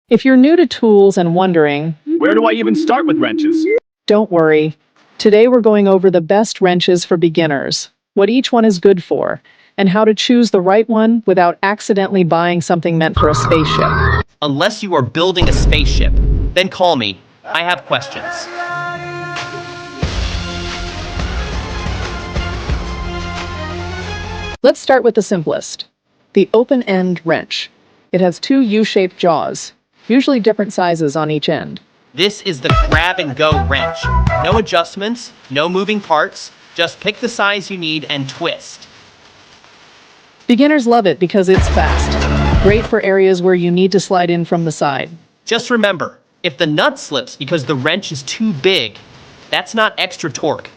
If you're new to tools and wondering, Where do I even start with wrenches? don't worry. Today we're going over the best wrenches for beginners, what each one is good for, and how to choose the right one without accidentally buying something meant for a spaceship. Unless you are building a spaceship, then call me. I have questions. Let's start with the simplest, the open-end wrench. It has two U-shaped jaws, usually different sizes on each end. This is the grab-and-go wrench. No adjustments, no moving parts, just pick the size you need and twist. Beginners love it because it's fast, great for areas where you need to slide in from the side. Just remember, if the nut slips because the wrench is too big, that's not extra torque.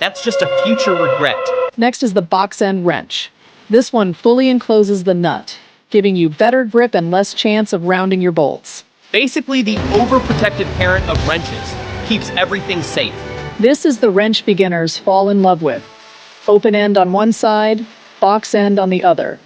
That's just a future regret. Next is the box-end wrench. This one fully encloses the nut, giving you better grip and less chance of rounding your bolts. Basically, the overprotective parent of wrenches keeps everything safe. This is the wrench beginners fall in love with. Open end on one side, box end on the other.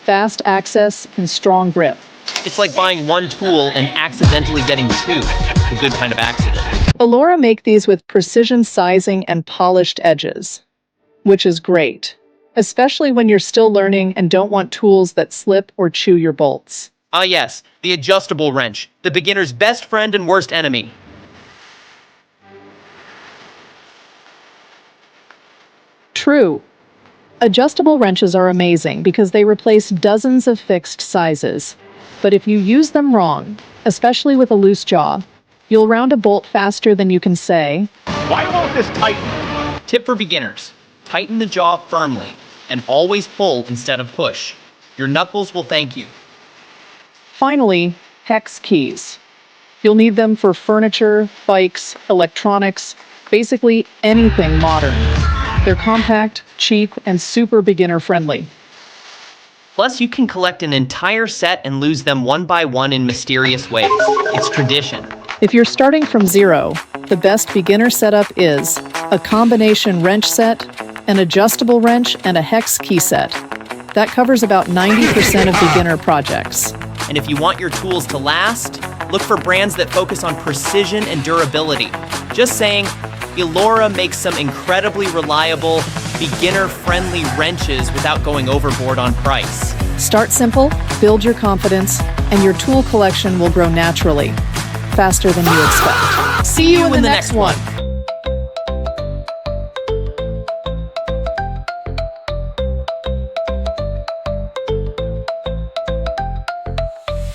Fast access and strong grip. It's like buying one tool and accidentally getting two. A good kind of accident. ELORA make these with precision sizing and polished edges, which is great, especially when you're still learning and don't want tools that slip or chew your bolts. Ah yes, the adjustable wrench, the beginner's best friend and worst enemy. True. Adjustable wrenches are amazing because they replace dozens of fixed sizes. But if you use them wrong, especially with a loose jaw, you'll round a bolt faster than you can say. Why won't this tighten? Tip for beginners. Tighten the jaw firmly and always pull instead of push. Your knuckles will thank you. Finally, hex keys. You'll need them for furniture, bikes, electronics, basically anything modern. They're compact, cheap, and super beginner-friendly. Plus, you can collect an entire set and lose them one by one in mysterious ways. It's tradition. If you're starting from zero, the best beginner setup is a combination wrench set, an adjustable wrench, and a hex key set. That covers about 90% of beginner projects. And if you want your tools to last, look for brands that focus on precision and durability. Just saying, ELORA makes some incredibly reliable, beginner-friendly wrenches without going overboard on price. Start simple, build your confidence, and your tool collection will grow naturally, faster than you expect. See you in the next one.